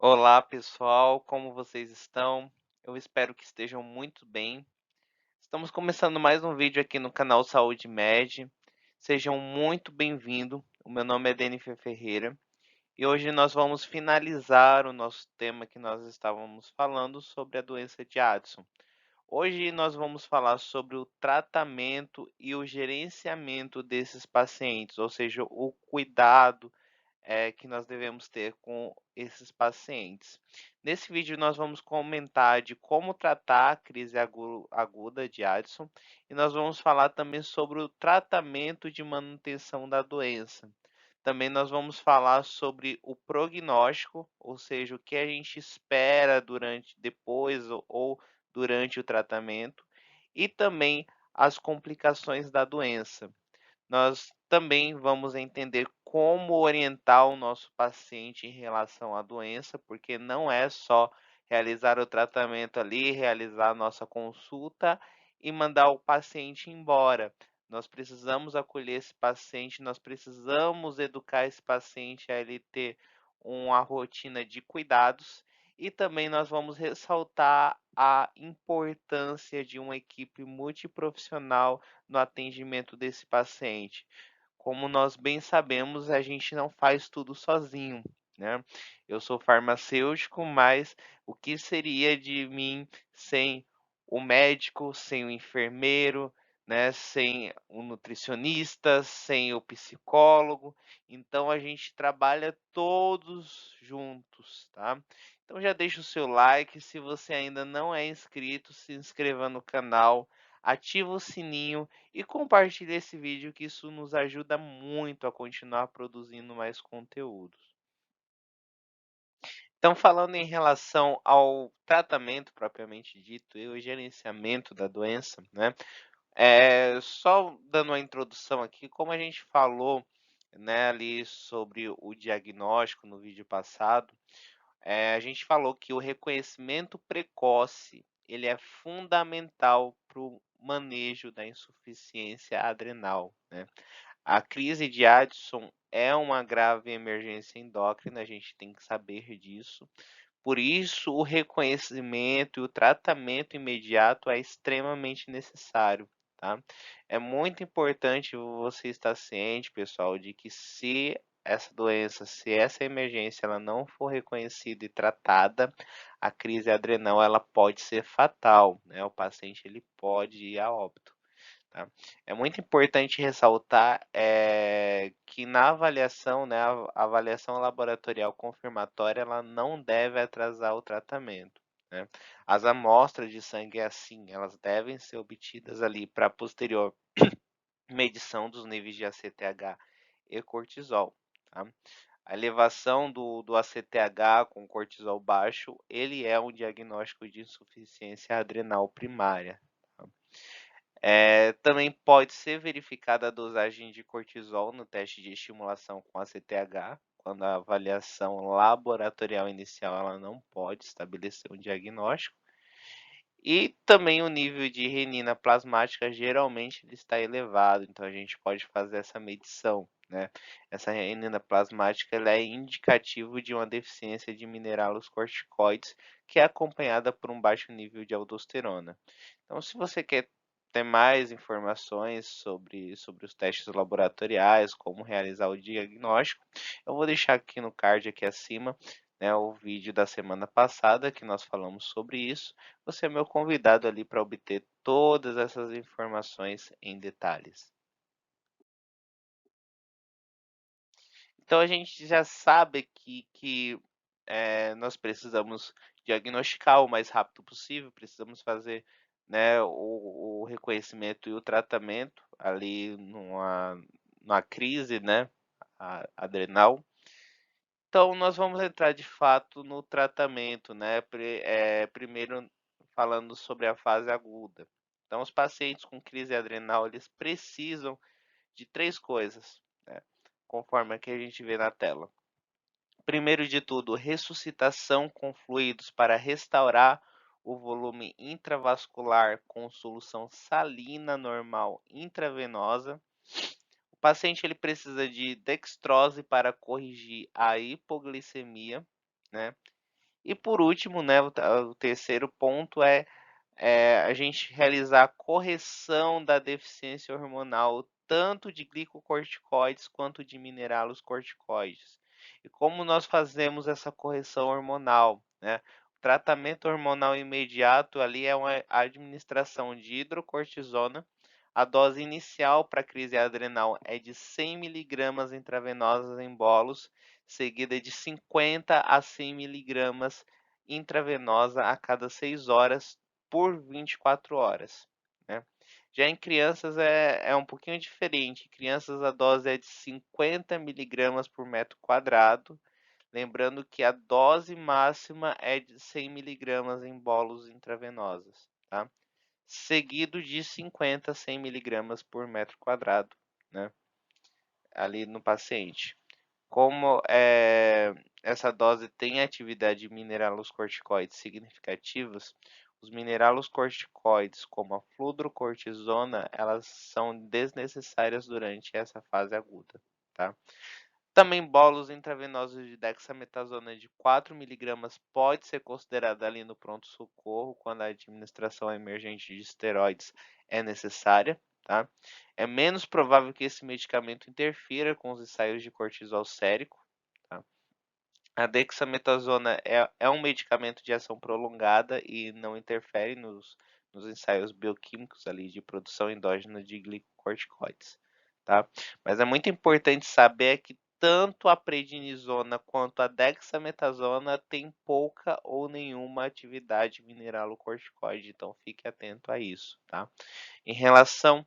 Olá, pessoal, como vocês estão? Eu espero que estejam muito bem. Estamos começando mais um vídeo aqui no canal Saúde Med. Sejam muito bem-vindos. O meu nome é Denifer Ferreira e hoje nós vamos finalizar o nosso tema que nós estávamos falando sobre a doença de Addison. Hoje nós vamos falar sobre o tratamento e o gerenciamento desses pacientes, ou seja, o cuidado que nós devemos ter com esses pacientes. Nesse vídeo, nós vamos comentar de como tratar a crise aguda de Addison e nós vamos falar também sobre o tratamento de manutenção da doença. Também nós vamos falar sobre o prognóstico, ou seja, o que a gente espera depois ou durante o tratamento, e também as complicações da doença. Nós também vamos entender como orientar o nosso paciente em relação à doença, porque não é só realizar o tratamento ali, realizar a nossa consulta e mandar o paciente embora. Nós precisamos acolher esse paciente, nós precisamos educar esse paciente a ele ter uma rotina de cuidados e também nós vamos ressaltar a importância de uma equipe multiprofissional no atendimento desse paciente. Como nós bem sabemos, a gente não faz tudo sozinho, né? Eu sou farmacêutico, mas o que seria de mim sem o médico, sem o enfermeiro, né? Sem o nutricionista, sem o psicólogo. Então a gente trabalha todos juntos, tá? Então já deixa o seu like, se você ainda não é inscrito, se inscreva no canal, ativa o sininho e compartilhe esse vídeo que isso nos ajuda muito a continuar produzindo mais conteúdos. Então, falando em relação ao tratamento propriamente dito e o gerenciamento da doença, né? Só dando uma introdução aqui, como a gente falou, né, ali sobre o diagnóstico no vídeo passado, a gente falou que o reconhecimento precoce ele é fundamental para o manejo da insuficiência adrenal, né? A crise de Addison é uma grave emergência endócrina, a gente tem que saber disso. Por isso, o reconhecimento e o tratamento imediato é extremamente necessário, tá? É muito importante você estar ciente, pessoal, de que se essa emergência ela não for reconhecida e tratada, a crise adrenal ela pode ser fatal, né? O paciente ele pode ir a óbito. Tá? É muito importante ressaltar que na avaliação, né, a avaliação laboratorial confirmatória, ela não deve atrasar o tratamento, né? As amostras de sangue é assim, elas devem ser obtidas ali para posterior medição dos níveis de ACTH e cortisol, tá? A elevação do ACTH com cortisol baixo, ele é um diagnóstico de insuficiência adrenal primária. Tá? Também pode ser verificada a dosagem de cortisol no teste de estimulação com ACTH, quando a avaliação laboratorial inicial ela não pode estabelecer um diagnóstico. E também o nível de renina plasmática geralmente ele está elevado, então a gente pode fazer essa medição, né? Essa renina plasmática ela é indicativo de uma deficiência de minerais corticoides, que é acompanhada por um baixo nível de aldosterona. Então, se você quer ter mais informações sobre os testes laboratoriais, como realizar o diagnóstico, eu vou deixar aqui no card aqui acima, né, o vídeo da semana passada que nós falamos sobre isso. Você é meu convidado ali para obter todas essas informações em detalhes. Então a gente já sabe que nós precisamos diagnosticar o mais rápido possível, precisamos fazer, né, o reconhecimento e o tratamento ali numa crise, né, adrenal. Então nós vamos entrar de fato no tratamento, né, primeiro falando sobre a fase aguda. Então os pacientes com crise adrenal, eles precisam de 3 coisas, né, conforme aqui a gente vê na tela. Primeiro de tudo, ressuscitação com fluidos para restaurar o volume intravascular com solução salina normal intravenosa. O paciente ele precisa de dextrose para corrigir a hipoglicemia, né? E por último, né, o terceiro ponto é a gente realizar a correção da deficiência hormonal, tanto de glicocorticoides quanto de mineralos corticoides. E como nós fazemos essa correção hormonal, né? O tratamento hormonal imediato ali é uma administração de hidrocortisona. A dose inicial para crise adrenal é de 100 miligramas intravenosas em bolos, seguida de 50 a 100 miligramas intravenosa a cada 6 horas por 24 horas, né? Já em crianças é um pouquinho diferente. Em crianças a dose é de 50 miligramas por metro quadrado, lembrando que a dose máxima é de 100 miligramas em bolos intravenosos, tá? Seguido de 50 a 100 miligramas por metro quadrado, né? Ali no paciente. Como essa dose tem atividade de mineralocorticoides significativas, os mineralocorticoides, como a fludrocortisona, elas são desnecessárias durante essa fase aguda, tá? Também bolos intravenosos de dexametasona de 4 miligramas pode ser considerada ali no pronto-socorro quando a administração emergente de esteroides é necessária, tá? É menos provável que esse medicamento interfira com os ensaios de cortisol sérico, tá? A dexametasona é um medicamento de ação prolongada e não interfere nos ensaios bioquímicos ali de produção endógena de glicocorticoides, tá? Mas é muito importante saber que tanto a prednisona quanto a dexametasona têm pouca ou nenhuma atividade mineralocorticoide, então fique atento a isso, tá? Em relação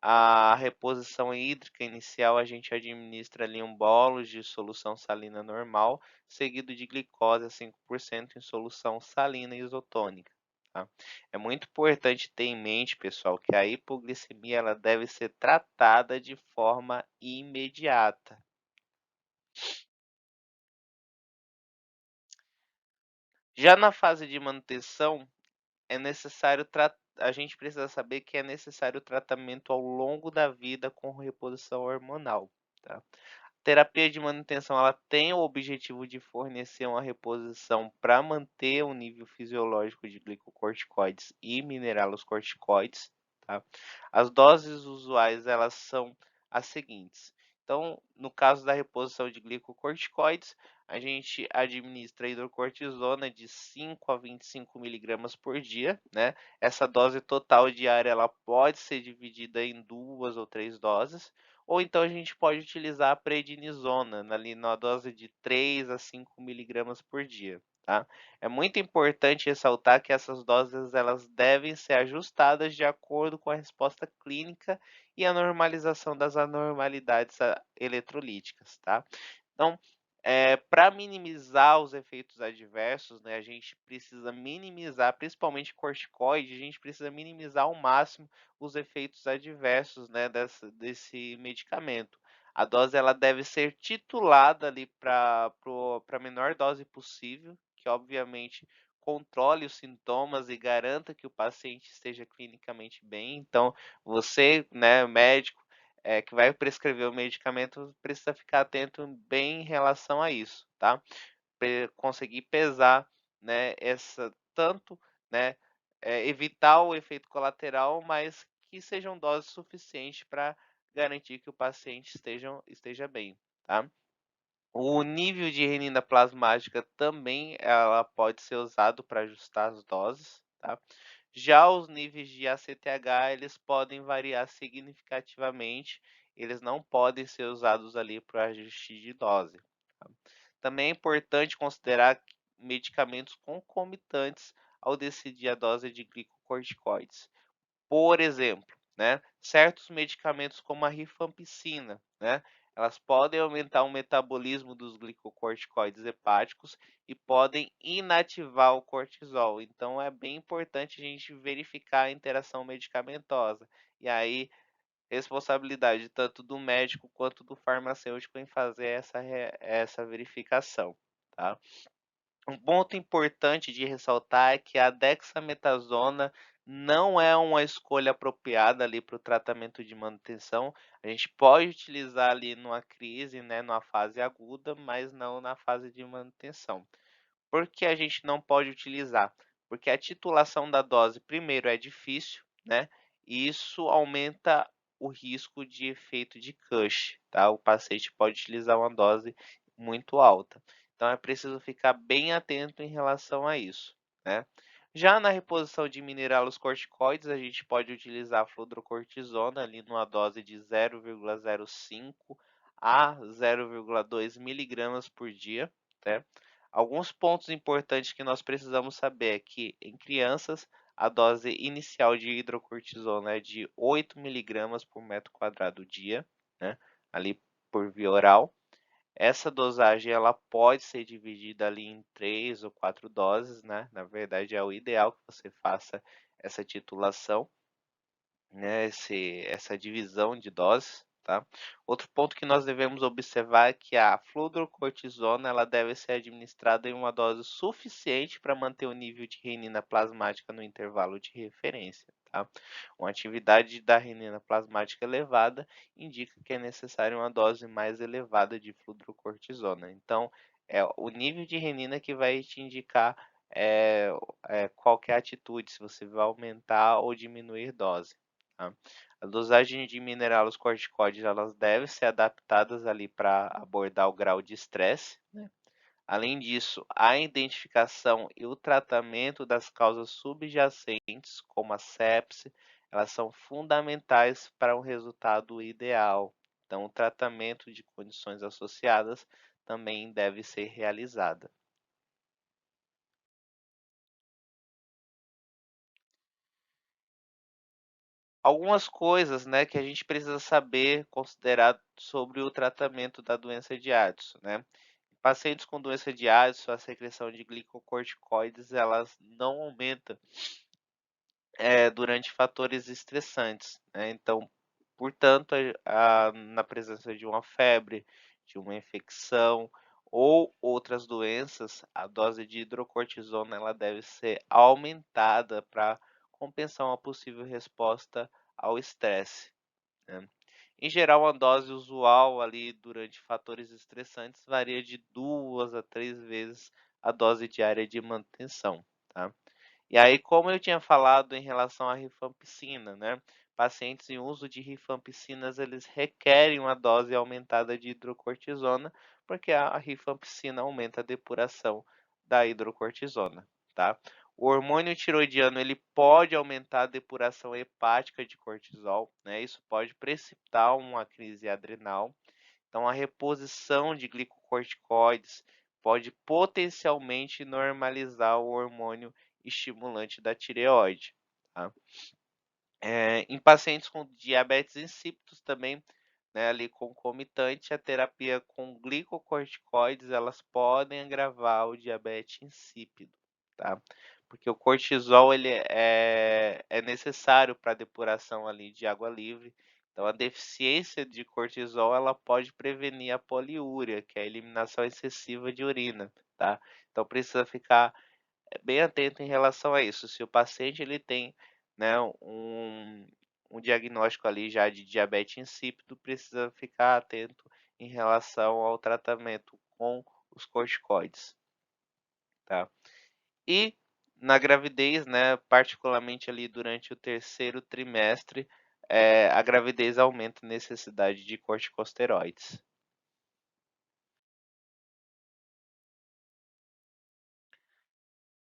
a reposição hídrica inicial, a gente administra ali um bolo de solução salina normal, seguido de glicose a 5% em solução salina isotônica, tá? É muito importante ter em mente, pessoal, que a hipoglicemia ela deve ser tratada de forma imediata. Já na fase de manutenção, é necessário a gente precisa saber que é necessário tratamento ao longo da vida com reposição hormonal, tá? Terapia de manutenção, ela tem o objetivo de fornecer uma reposição para manter o nível fisiológico de glicocorticoides e mineralocorticoides, tá? As doses usuais, elas são as seguintes. Então, no caso da reposição de glicocorticoides, a gente administra hidrocortisona de 5 a 25 miligramas por dia, né? Essa dose total diária, ela pode ser dividida em 2 ou 3 doses, ou então a gente pode utilizar a prednisona, ali na dose de 3 a 5 miligramas por dia, tá? É muito importante ressaltar que essas doses elas devem ser ajustadas de acordo com a resposta clínica e a normalização das anormalidades eletrolíticas, tá? Então, para minimizar os efeitos adversos, né, a gente precisa minimizar, principalmente corticoide, a gente precisa minimizar ao máximo os efeitos adversos, né, desse medicamento. A dose ela deve ser titulada ali para a menor dose possível, que obviamente controle os sintomas e garanta que o paciente esteja clinicamente bem. Então, você, né, médico, que vai prescrever o medicamento, precisa ficar atento bem em relação a isso, tá? Conseguir pesar, né, essa tanto, né, evitar o efeito colateral, mas que sejam doses suficientes para garantir que o paciente esteja bem, tá? O nível de renina plasmática também ela pode ser usado para ajustar as doses, tá? Já os níveis de ACTH, eles podem variar significativamente, eles não podem ser usados ali para ajuste de dose, tá? Também é importante considerar medicamentos concomitantes ao decidir a dose de glicocorticoides. Por exemplo, né, certos medicamentos como a rifampicina, né, elas podem aumentar o metabolismo dos glicocorticoides hepáticos e podem inativar o cortisol. Então é bem importante a gente verificar a interação medicamentosa. E aí, responsabilidade tanto do médico quanto do farmacêutico em fazer essa verificação, tá? Um ponto importante de ressaltar é que a dexametasona não é uma escolha apropriada ali para o tratamento de manutenção. A gente pode utilizar ali numa crise, né, numa fase aguda, mas não na fase de manutenção. Por que a gente não pode utilizar? Porque a titulação da dose, primeiro, é difícil, né? E isso aumenta o risco de efeito de Cush, tá? O paciente pode utilizar uma dose muito alta. Então é preciso ficar bem atento em relação a isso, né? Já na reposição de mineralos corticoides, a gente pode utilizar a fludrocortisona ali numa dose de 0,05 a 0,2 miligramas por dia, né? Alguns pontos importantes que nós precisamos saber é que em crianças a dose inicial de hidrocortisona é de 8 miligramas por metro quadrado dia, né? Ali por via oral. Essa dosagem ela pode ser dividida ali em 3 ou 4 doses, né? Na verdade é o ideal que você faça essa titulação, né, essa divisão de doses, tá? Outro ponto que nós devemos observar é que a fludrocortisona ela deve ser administrada em uma dose suficiente para manter o nível de renina plasmática no intervalo de referência, tá? Uma atividade da renina plasmática elevada indica que é necessária uma dose mais elevada de fludrocortisona. Então, é o nível de renina que vai te indicar qual que é a atitude, se você vai aumentar ou diminuir dose. Tá? A dosagem de mineralos corticoides elas devem ser adaptadas ali para abordar o grau de estresse, né? Além disso, a identificação e o tratamento das causas subjacentes, como a sepse, elas são fundamentais para um resultado ideal. Então, o tratamento de condições associadas também deve ser realizado. Algumas coisas, né, que a gente precisa saber, considerar sobre o tratamento da doença de Addison, né? Pacientes com doença de Addison, a secreção de glicocorticoides, elas não aumenta durante fatores estressantes, né? Então, portanto, na presença de uma febre, de uma infecção ou outras doenças, a dose de hidrocortisona ela deve ser aumentada para compensar uma possível resposta ao estresse, né? Em geral, a dose usual ali durante fatores estressantes varia de 2 a 3 vezes a dose diária de manutenção, tá? E aí, como eu tinha falado em relação à rifampicina, né? Pacientes em uso de rifampicinas, eles requerem uma dose aumentada de hidrocortisona, porque a rifampicina aumenta a depuração da hidrocortisona, tá? O hormônio tiroidiano, ele pode aumentar a depuração hepática de cortisol, né? Isso pode precipitar uma crise adrenal. Então, a reposição de glicocorticoides pode potencialmente normalizar o hormônio estimulante da tireoide, tá? Em pacientes com diabetes insípidos também, né, ali concomitante, a terapia com glicocorticoides, elas podem agravar o diabetes insípido, tá? Porque o cortisol ele é necessário para a depuração ali de água livre. Então, a deficiência de cortisol ela pode prevenir a poliúria, que é a eliminação excessiva de urina, tá? Então, precisa ficar bem atento em relação a isso. Se o paciente ele tem, né, um diagnóstico ali já de diabetes insípido, precisa ficar atento em relação ao tratamento com os corticoides, tá? E na gravidez, né, particularmente ali durante o terceiro trimestre, a gravidez aumenta a necessidade de corticosteroides.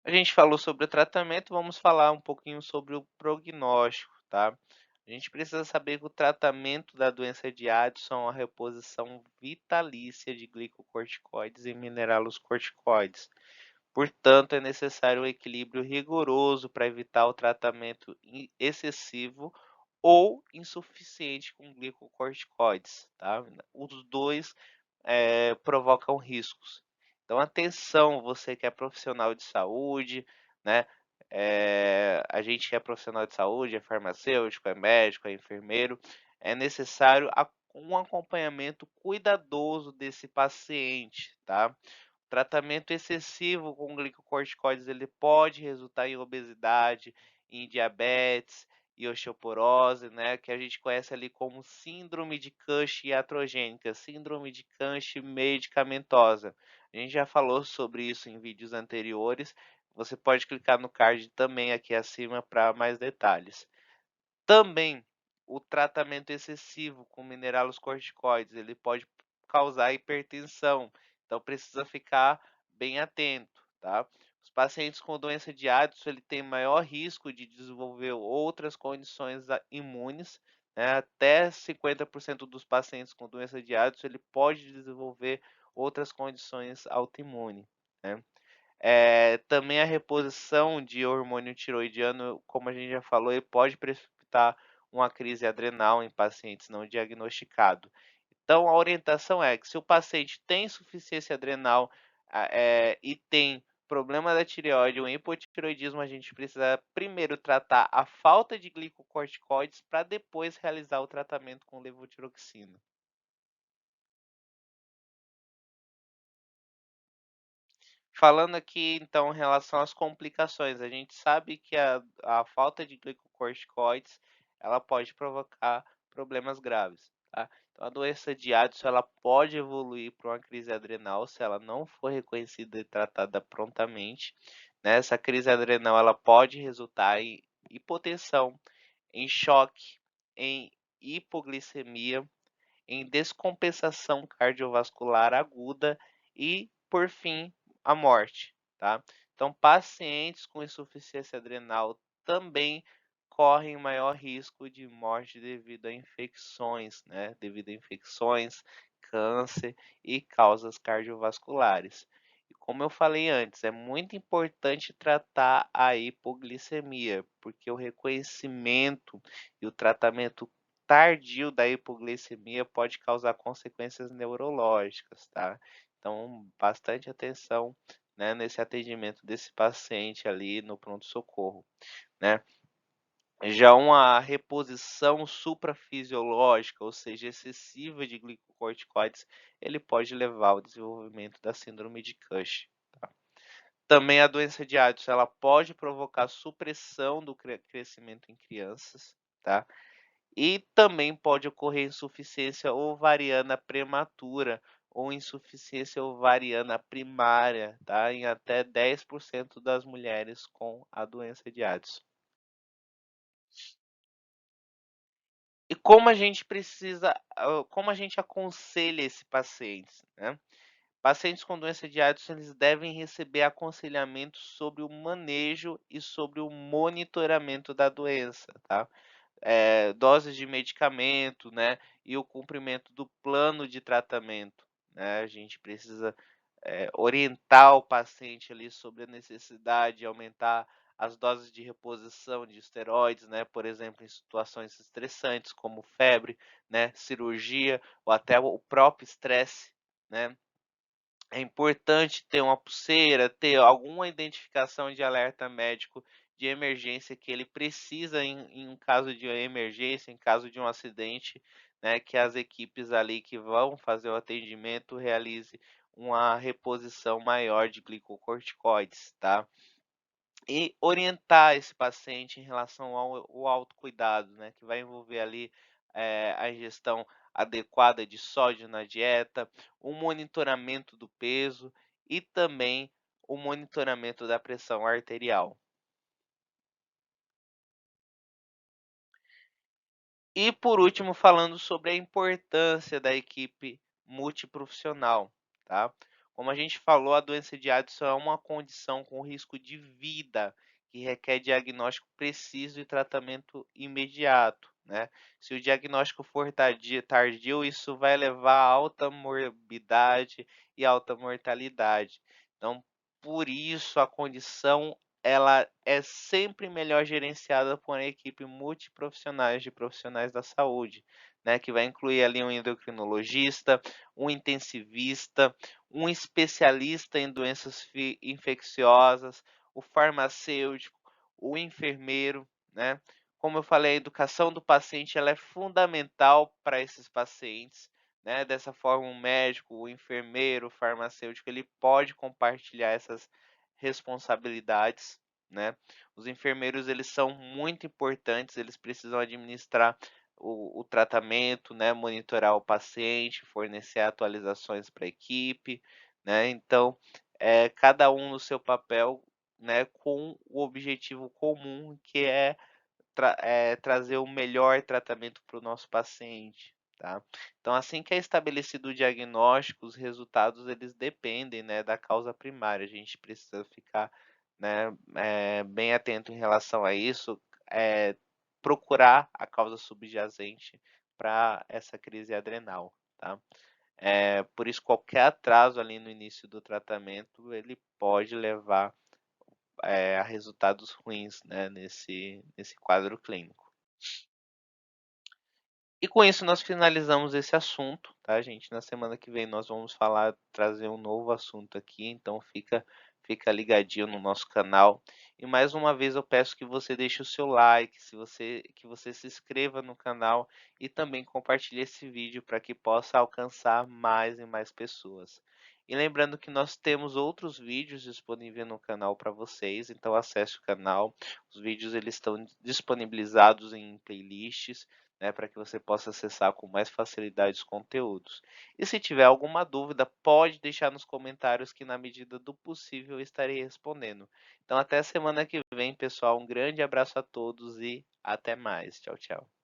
A gente falou sobre o tratamento, vamos falar um pouquinho sobre o prognóstico, tá? A gente precisa saber que o tratamento da doença de Addison é a reposição vitalícia de glicocorticoides e mineralos corticoides. Portanto, é necessário um equilíbrio rigoroso para evitar o tratamento excessivo ou insuficiente com glicocorticoides, tá? Os dois provocam riscos. Então, atenção, você que é profissional de saúde, né? A gente que é profissional de saúde, é farmacêutico, é médico, é enfermeiro, é necessário um acompanhamento cuidadoso desse paciente, tá? Tratamento excessivo com glicocorticoides ele pode resultar em obesidade, em diabetes e osteoporose, né, que a gente conhece ali como síndrome de Cush iatrogênica, síndrome de Cush medicamentosa. A gente já falou sobre isso em vídeos anteriores. Você pode clicar no card também aqui acima para mais detalhes. Também, o tratamento excessivo com mineralocorticoides, ele pode causar hipertensão, então precisa ficar bem atento, tá? Os pacientes com doença de Addison, ele tem maior risco de desenvolver outras condições imunes, né? Até 50% dos pacientes com doença de Addison, ele pode desenvolver outras condições autoimunes, né? Também a reposição de hormônio tiroidiano, como a gente já falou, ele pode precipitar uma crise adrenal em pacientes não diagnosticados. Então, a orientação é que se o paciente tem insuficiência adrenal e tem problema da tireoide ou hipotireoidismo, a gente precisa primeiro tratar a falta de glicocorticoides para depois realizar o tratamento com levotiroxina. Falando aqui, então, em relação às complicações, a gente sabe que a falta de glicocorticoides, ela pode provocar problemas graves, tá? Então, a doença de Addison, ela pode evoluir para uma crise adrenal se ela não for reconhecida e tratada prontamente, né? Essa crise adrenal, ela pode resultar em hipotensão, em choque, em hipoglicemia, em descompensação cardiovascular aguda e, por fim, a morte, tá? Então, pacientes com insuficiência adrenal também correm maior risco de morte devido a infecções, né? Devido a infecções, câncer e causas cardiovasculares. E como eu falei antes, é muito importante tratar a hipoglicemia, porque o reconhecimento e o tratamento tardio da hipoglicemia pode causar consequências neurológicas, tá? Então, bastante atenção, né, nesse atendimento desse paciente ali no pronto-socorro, né? Já uma reposição suprafisiológica, ou seja, excessiva de glicocorticoides, ele pode levar ao desenvolvimento da síndrome de Cush. Tá? Também a doença de Addison, ela pode provocar supressão do crescimento em crianças, tá? E também pode ocorrer insuficiência ovariana prematura ou insuficiência ovariana primária, tá? Em até 10% das mulheres com a doença de Addison. E como a gente como a gente aconselha esse paciente, né? Pacientes com doença de Addison, eles devem receber aconselhamento sobre o manejo e sobre o monitoramento da doença, tá? Doses de medicamento, né, e o cumprimento do plano de tratamento, né? A gente precisa orientar o paciente ali sobre a necessidade de aumentar as doses de reposição de esteroides, né, por exemplo, em situações estressantes como febre, né, cirurgia ou até o próprio estresse, né? É importante ter uma pulseira, ter alguma identificação de alerta médico de emergência que ele precisa em um caso de emergência, em caso de um acidente, né, que as equipes ali que vão fazer o atendimento realize uma reposição maior de glicocorticoides, tá? E orientar esse paciente em relação ao autocuidado, né, que vai envolver ali a ingestão adequada de sódio na dieta, o monitoramento do peso e também o monitoramento da pressão arterial. E por último, falando sobre a importância da equipe multiprofissional, tá? Como a gente falou, a doença de Addison é uma condição com risco de vida que requer diagnóstico preciso e tratamento imediato, né? Se o diagnóstico for tardio, isso vai levar a alta morbidade e alta mortalidade. Então, por isso a condição ela é sempre melhor gerenciada por uma equipe multiprofissionais de profissionais da saúde, né, que vai incluir ali um endocrinologista, um intensivista, um especialista em doenças infecciosas, o farmacêutico, o enfermeiro, né? Como eu falei, a educação do paciente ela é fundamental para esses pacientes, né? Dessa forma, o médico, o enfermeiro, o farmacêutico, ele pode compartilhar essas responsabilidades, né? Os enfermeiros, eles são muito importantes, eles precisam administrar o tratamento, né? Monitorar o paciente, fornecer atualizações para a equipe, né? Então, cada um no seu papel, né? Com o objetivo comum, que é trazer o melhor tratamento para o nosso paciente, tá? Então, assim que é estabelecido o diagnóstico, os resultados eles dependem, né, da causa primária. A gente precisa ficar, né, bem atento em relação a isso, procurar a causa subjacente para essa crise adrenal, tá? Por isso, qualquer atraso ali no início do tratamento, ele pode levar a resultados ruins, né, nesse quadro clínico. E com isso nós finalizamos esse assunto, tá, gente? Na semana que vem nós vamos trazer um novo assunto aqui, então fica ligadinho no nosso canal. E mais uma vez eu peço que você deixe o seu like, que você se inscreva no canal e também compartilhe esse vídeo para que possa alcançar mais e mais pessoas. E lembrando que nós temos outros vídeos disponíveis no canal para vocês, então acesse o canal. Os vídeos eles estão disponibilizados em playlists, né, para que você possa acessar com mais facilidade os conteúdos. E se tiver alguma dúvida, pode deixar nos comentários que na medida do possível eu estarei respondendo. Então até semana que vem, pessoal. Um grande abraço a todos e até mais. Tchau, tchau.